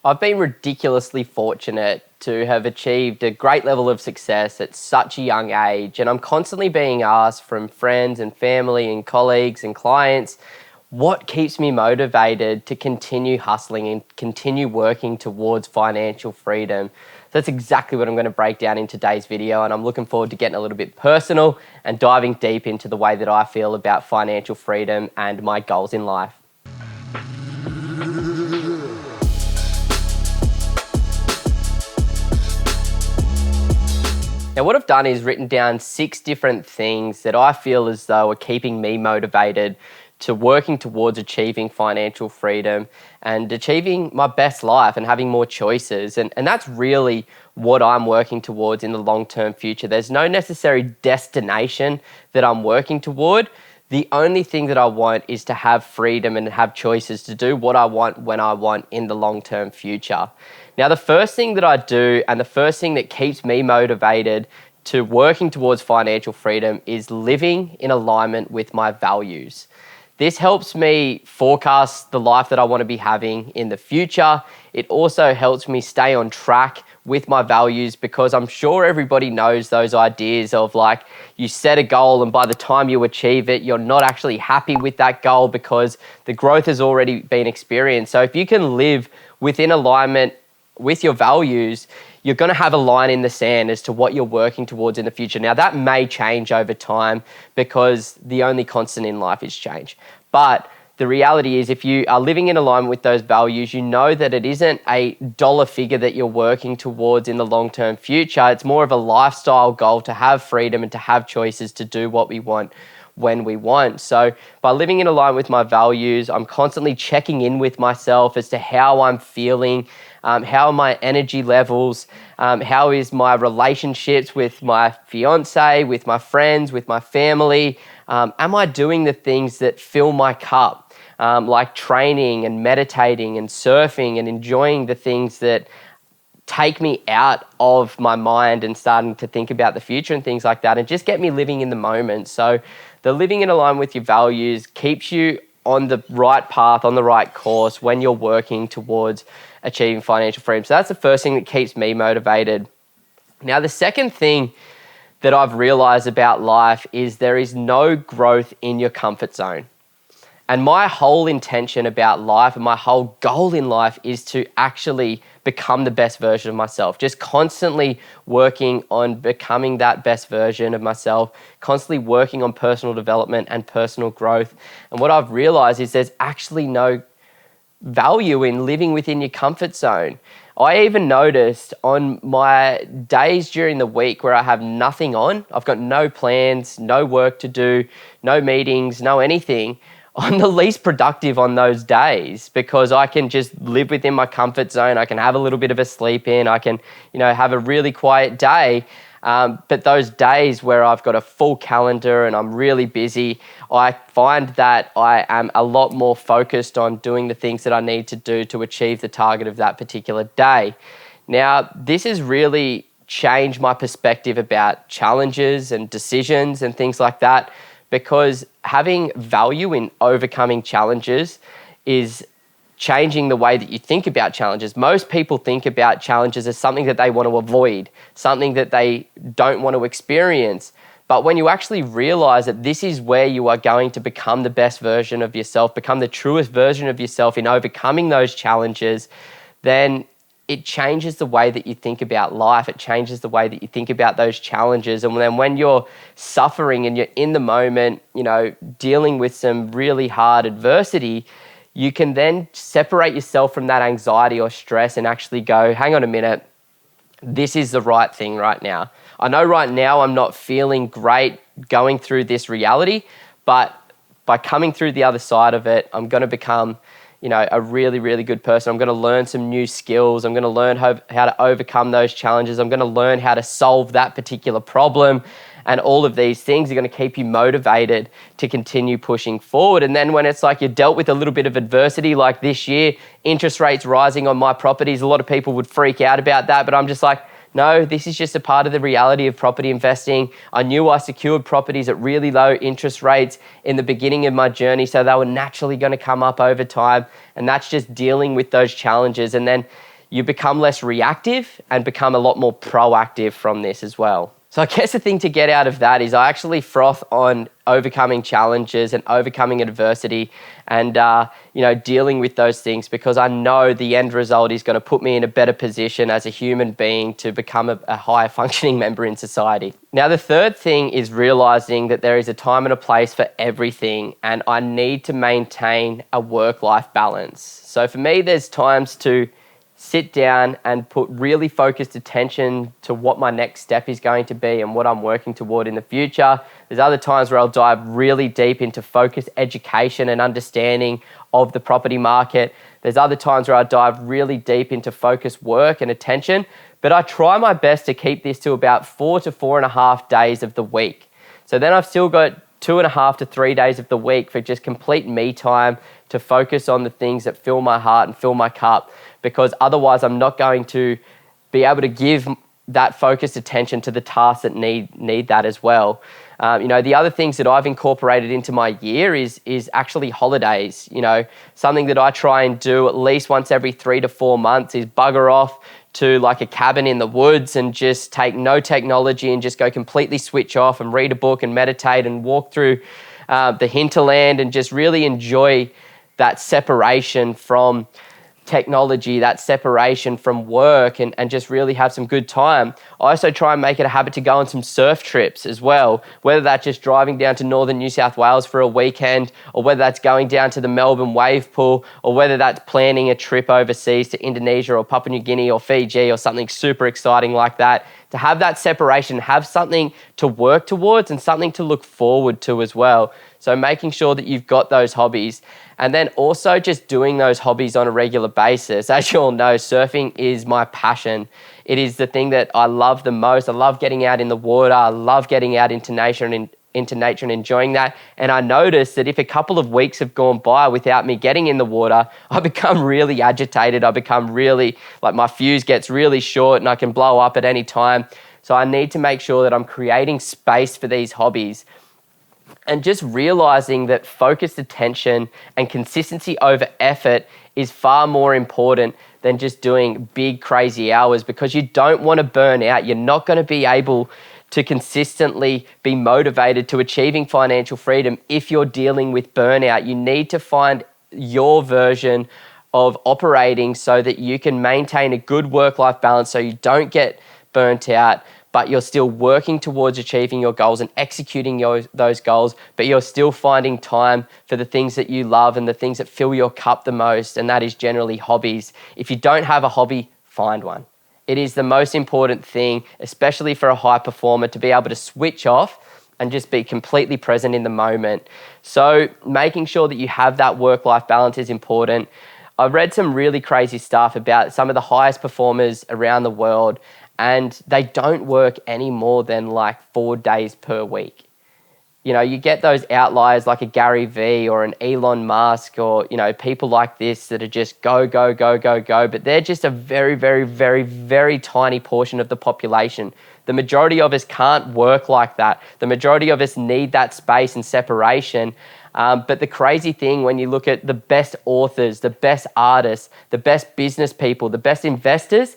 I've been ridiculously fortunate to have achieved a great level of success at such a young age, and I'm constantly being asked from friends and family and colleagues and clients what keeps me motivated to continue hustling and continue working towards financial freedom. So that's exactly what I'm going to break down in today's video, and I'm looking forward to getting a little bit personal and diving deep into the way that I feel about financial freedom and my goals in life. Now, what I've done is written down 6 different things that I feel as though are keeping me motivated to working towards achieving financial freedom and achieving my best life and having more choices. And that's really what I'm working towards in the long-term future. There's no necessary destination that I'm working toward. The only thing that I want is to have freedom and have choices to do what I want when I want in the long-term future. Now, the first thing that I do and the first thing that keeps me motivated to working towards financial freedom is living in alignment with my values. This helps me forecast the life that I want to be having in the future. It also helps me stay on track with my values, because I'm sure everybody knows those ideas of like you set a goal and by the time you achieve it, you're not actually happy with that goal because the growth has already been experienced. So if you can live within alignment with your values, you're going to have a line in the sand as to what you're working towards in the future. Now, that may change over time because the only constant in life is change. But the reality is, if you are living in alignment with those values, you know that it isn't a dollar figure that you're working towards in the long-term future. It's more of a lifestyle goal to have freedom and to have choices to do what we want when we want. So by living in alignment with my values, I'm constantly checking in with myself as to how I'm feeling, how are my energy levels, how is my relationships with my fiance, with my friends, with my family. Am I doing the things that fill my cup, like training and meditating and surfing and enjoying the things that take me out of my mind and starting to think about the future and things like that, and just get me living in the moment. So the living in alignment with your values keeps you on the right path, on the right course when you're working towards achieving financial freedom. So that's the first thing that keeps me motivated. Now, the second thing that I've realized about life is there is no growth in your comfort zone. And my whole intention about life and my whole goal in life is to actually become the best version of myself. Just constantly working on becoming that best version of myself, constantly working on personal development and personal growth. And what I've realized is there's actually no value in living within your comfort zone. I even noticed on my days during the week where I have nothing on, I've got no plans, no work to do, no meetings, no anything, I'm the least productive on those days because I can just live within my comfort zone. I can have a little bit of a sleep in. I can, have a really quiet day. But those days where I've got a full calendar and I'm really busy, I find that I am a lot more focused on doing the things that I need to do to achieve the target of that particular day. Now, this has really changed my perspective about challenges and decisions and things like that, because having value in overcoming challenges is changing the way that you think about challenges. Most people think about challenges as something that they want to avoid, something that they don't want to experience. But when you actually realize that this is where you are going to become the best version of yourself, become the truest version of yourself in overcoming those challenges, then it changes the way that you think about life. It changes the way that you think about those challenges. And then when you're suffering and you're in the moment, dealing with some really hard adversity, you can then separate yourself from that anxiety or stress and actually go, hang on a minute, this is the right thing right now. I know right now I'm not feeling great going through this reality, but by coming through the other side of it, I'm going to become a really, really good person. I'm going to learn some new skills. I'm going to learn how to overcome those challenges. I'm going to learn how to solve that particular problem. And all of these things are going to keep you motivated to continue pushing forward. And then when it's like you dealt with a little bit of adversity, like this year, interest rates rising on my properties, a lot of people would freak out about that. But I'm just like, no, this is just a part of the reality of property investing. I knew I secured properties at really low interest rates in the beginning of my journey, so they were naturally going to come up over time. And that's just dealing with those challenges. And then you become less reactive and become a lot more proactive from this as well. So I guess the thing to get out of that is I actually froth on overcoming challenges and overcoming adversity and, dealing with those things, because I know the end result is going to put me in a better position as a human being to become a higher functioning member in society. Now, the third thing is realizing that there is a time and a place for everything, and I need to maintain a work-life balance. So for me, there's times to sit down and put really focused attention to what my next step is going to be and what I'm working toward in the future. There's other times where I'll dive really deep into focused education and understanding of the property market. There's other times where I dive really deep into focused work and attention, but I try my best to keep this to about 4 to 4.5 days of the week. So then I've still got 2.5 to 3 days of the week for just complete me time to focus on the things that fill my heart and fill my cup, because otherwise I'm not going to be able to give that focused attention to the tasks that need that as well. The other things that I've incorporated into my year is actually holidays. Something that I try and do at least once every 3 to 4 months is bugger off to like a cabin in the woods and just take no technology and just go completely switch off and read a book and meditate and walk through the hinterland and just really enjoy that separation from technology, that separation from work, and just really have some good time. I also try and make it a habit to go on some surf trips as well, whether that's just driving down to northern New South Wales for a weekend, or whether that's going down to the Melbourne wave pool, or whether that's planning a trip overseas to Indonesia or Papua New Guinea or Fiji or something super exciting like that. To have that separation, have something to work towards and something to look forward to as well. So making sure that you've got those hobbies, and then also just doing those hobbies on a regular basis. As you all know, surfing is my passion. It is the thing that I love the most. I love getting out in the water. I love getting out into nature and enjoying that. And I noticed that if a couple of weeks have gone by without me getting in the water, I become really agitated. I become really, like my fuse gets really short and I can blow up at any time. So I need to make sure that I'm creating space for these hobbies. And just realizing that focused attention and consistency over effort is far more important than just doing big, crazy hours, because you don't want to burn out. You're not going to be able to consistently be motivated to achieving financial freedom if you're dealing with burnout. You need to find your version of operating so that you can maintain a good work-life balance so you don't get burnt out, but you're still working towards achieving your goals and executing those goals, but you're still finding time for the things that you love and the things that fill your cup the most, and that is generally hobbies. If you don't have a hobby, find one. It is the most important thing, especially for a high performer, to be able to switch off and just be completely present in the moment. So making sure that you have that work-life balance is important. I've read some really crazy stuff about some of the highest performers around the world, and they don't work any more than like 4 days per week. You get those outliers like a Gary Vee or an Elon Musk or, people like this that are just go, go, go, go, go, but they're just a very, very, very, very tiny portion of the population. The majority of us can't work like that. The majority of us need that space and separation. But the crazy thing, when you look at the best authors, the best artists, the best business people, the best investors,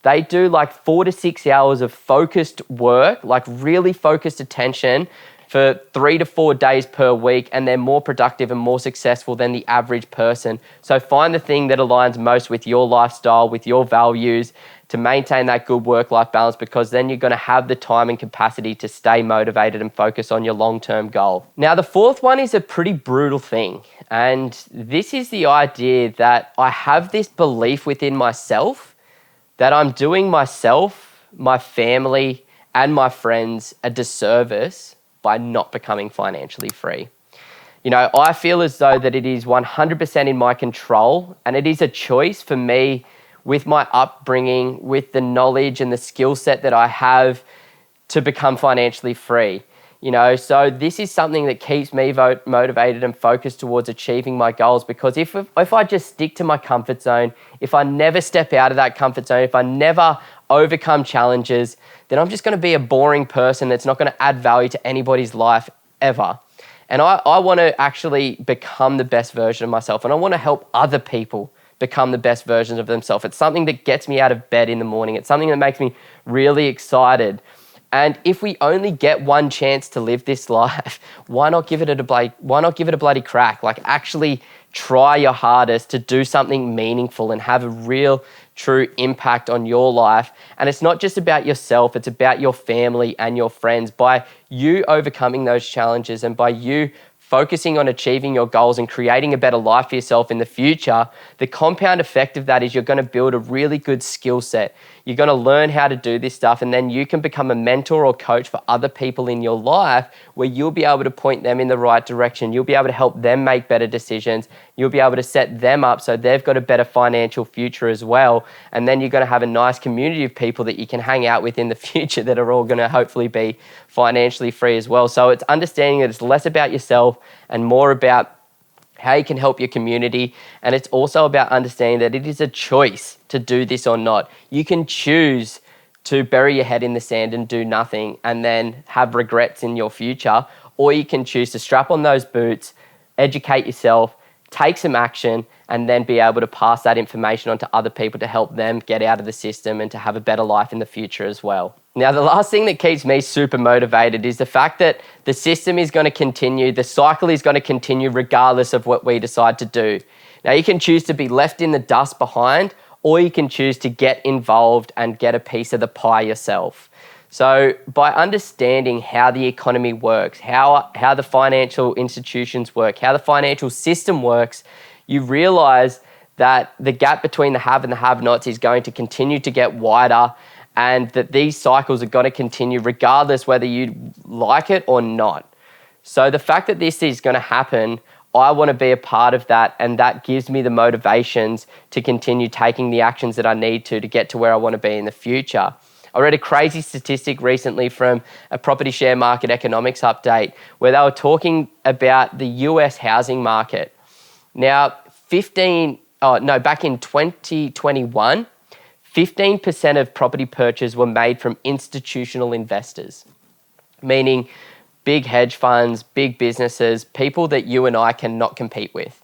they do like 4 to 6 hours of focused work, like really focused attention for 3 to 4 days per week, and they're more productive and more successful than the average person. So find the thing that aligns most with your lifestyle, with your values, to maintain that good work-life balance, because then you're going to have the time and capacity to stay motivated and focus on your long-term goal. Now, the fourth one is a pretty brutal thing, and this is the idea that I have this belief within myself that I'm doing myself, my family, and my friends a disservice by not becoming financially free. I feel as though that it is 100% in my control, and it is a choice for me with my upbringing, with the knowledge and the skill set that I have to become financially free. So this is something that keeps me motivated and focused towards achieving my goals, because if I just stick to my comfort zone, if I never step out of that comfort zone, if I never overcome challenges, then I'm just going to be a boring person that's not going to add value to anybody's life ever. And I want to actually become the best version of myself, and I want to help other people become the best versions of themselves. It's something that gets me out of bed in the morning. It's something that makes me really excited. And if we only get one chance to live this life, why not give it a bloody crack? Like, actually try your hardest to do something meaningful and have a real, true impact on your life. And it's not just about yourself, it's about your family and your friends. By you overcoming those challenges and by you focusing on achieving your goals and creating a better life for yourself in the future, the compound effect of that is you're going to build a really good skill set. You're going to learn how to do this stuff, and then you can become a mentor or coach for other people in your life where you'll be able to point them in the right direction. You'll be able to help them make better decisions. You'll be able to set them up so they've got a better financial future as well. And then you're going to have a nice community of people that you can hang out with in the future that are all going to hopefully be financially free as well. So it's understanding that it's less about yourself and more about how you can help your community. And it's also about understanding that it is a choice to do this or not. You can choose to bury your head in the sand and do nothing and then have regrets in your future, or you can choose to strap on those boots, educate yourself, take some action, and then be able to pass that information on to other people to help them get out of the system and to have a better life in the future as well. Now, the last thing that keeps me super motivated is the fact that the system is going to continue, the cycle is going to continue regardless of what we decide to do. Now, you can choose to be left in the dust behind, or you can choose to get involved and get a piece of the pie yourself. So by understanding how the economy works, how the financial institutions work, how the financial system works, you realize that the gap between the have and the have-nots is going to continue to get wider, and that these cycles are going to continue regardless whether you like it or not. So the fact that this is going to happen, I want to be a part of that, and that gives me the motivations to continue taking the actions that I need to get to where I want to be in the future. I read a crazy statistic recently from a property share market economics update where they were talking about the US housing market. Now, back in 2021, 15% of property purchases were made from institutional investors, meaning big hedge funds, big businesses, people that you and I cannot compete with.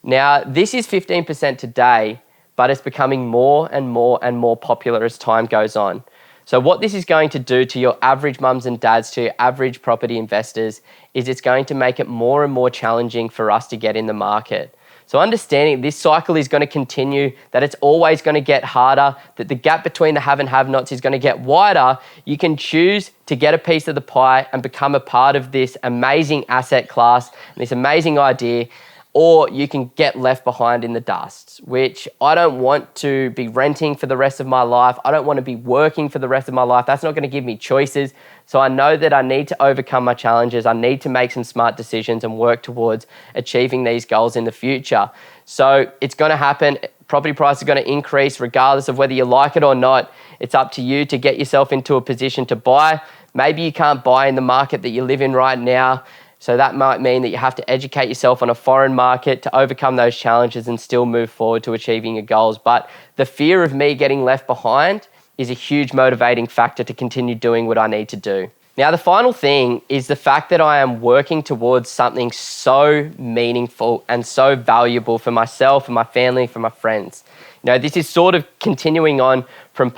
Now, this is 15% today, but it's becoming more and more and more popular as time goes on. So what this is going to do to your average mums and dads, to your average property investors, is it's going to make it more and more challenging for us to get in the market. So understanding this cycle is going to continue, that it's always going to get harder, that the gap between the have and have-nots is going to get wider, you can choose to get a piece of the pie and become a part of this amazing asset class and this amazing idea, or you can get left behind in the dust, which I don't want to be renting for the rest of my life. I don't want to be working for the rest of my life. That's not going to give me choices. So I know that I need to overcome my challenges. I need to make some smart decisions and work towards achieving these goals in the future. So it's going to happen. Property prices are going to increase regardless of whether you like it or not. It's up to you to get yourself into a position to buy. Maybe you can't buy in the market that you live in right now. So that might mean that you have to educate yourself on a foreign market to overcome those challenges and still move forward to achieving your goals. But the fear of me getting left behind is a huge motivating factor to continue doing what I need to do. Now, the final thing is the fact that I am working towards something so meaningful and so valuable for myself, for my family, for my friends. You know, this is sort of continuing on from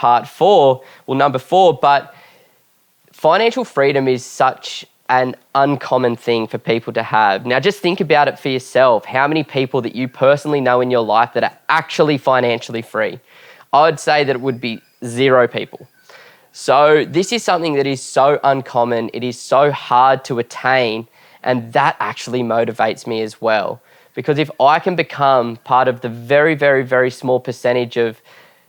number 4, but financial freedom is such an uncommon thing for people to have. Now, just think about it for yourself. How many people that you personally know in your life that are actually financially free? I would say that it would be 0 people. So this is something that is so uncommon. It is so hard to attain, and that actually motivates me as well. Because if I can become part of the very, very, very small percentage of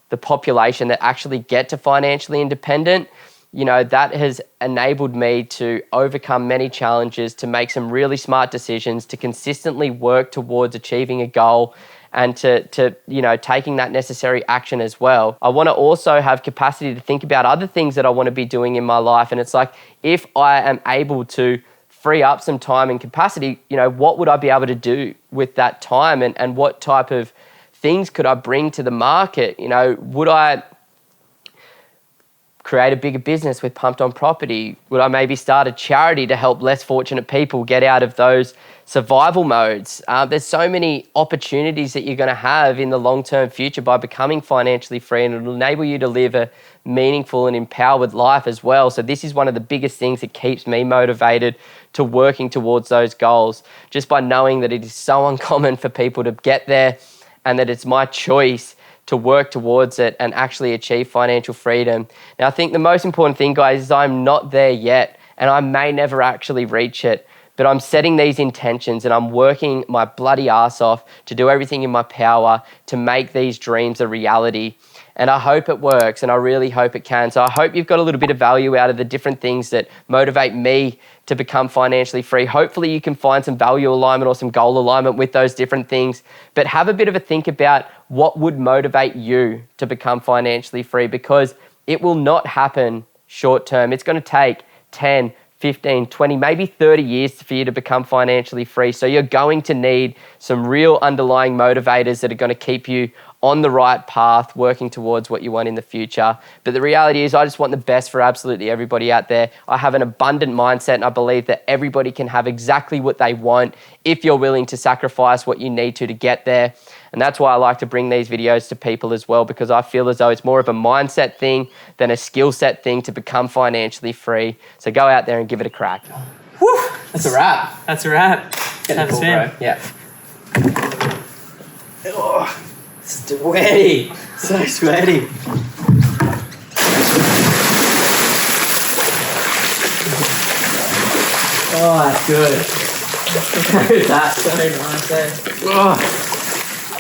the population that actually get to financially independent, you know, that has enabled me to overcome many challenges, to make some really smart decisions, to consistently work towards achieving a goal, and to you know, taking that necessary action as well. I want to also have capacity to think about other things that I want to be doing in my life. And it's like, if I am able to free up some time and capacity, you know, what would I be able to do with that time, and what type of things could I bring to the market? You know, would I create a bigger business with Pumped On Property? Would I maybe start a charity to help less fortunate people get out of those survival modes? There's so many opportunities that you're going to have in the long-term future by becoming financially free, and it'll enable you to live a meaningful and empowered life as well. So this is one of the biggest things that keeps me motivated to working towards those goals, just by knowing that it is so uncommon for people to get there, and that it's my choice to work towards it and actually achieve financial freedom. Now, I think the most important thing, guys, is I'm not there yet, and I may never actually reach it, but I'm setting these intentions and I'm working my bloody ass off to do everything in my power to make these dreams a reality. And I hope it works, and I really hope it can. So I hope you've got a little bit of value out of the different things that motivate me to become financially free. Hopefully you can find some value alignment or some goal alignment with those different things, but have a bit of a think about what would motivate you to become financially free, because it will not happen short term. It's going to take 10, 15, 20, maybe 30 years for you to become financially free. So you're going to need some real underlying motivators that are going to keep you on the right path, working towards what you want in the future. But the reality is, I just want the best for absolutely everybody out there. I have an abundant mindset, and I believe that everybody can have exactly what they want if you're willing to sacrifice what you need to get there. And that's why I like to bring these videos to people as well, because I feel as though it's more of a mindset thing than a skill set thing to become financially free. So go out there and give it a crack. Whew, that's a wrap. That's a wrap. Getting cool, bro. Yeah. Oh, sweaty. So sweaty. Oh, that's good. That's so nice, eh? Oh.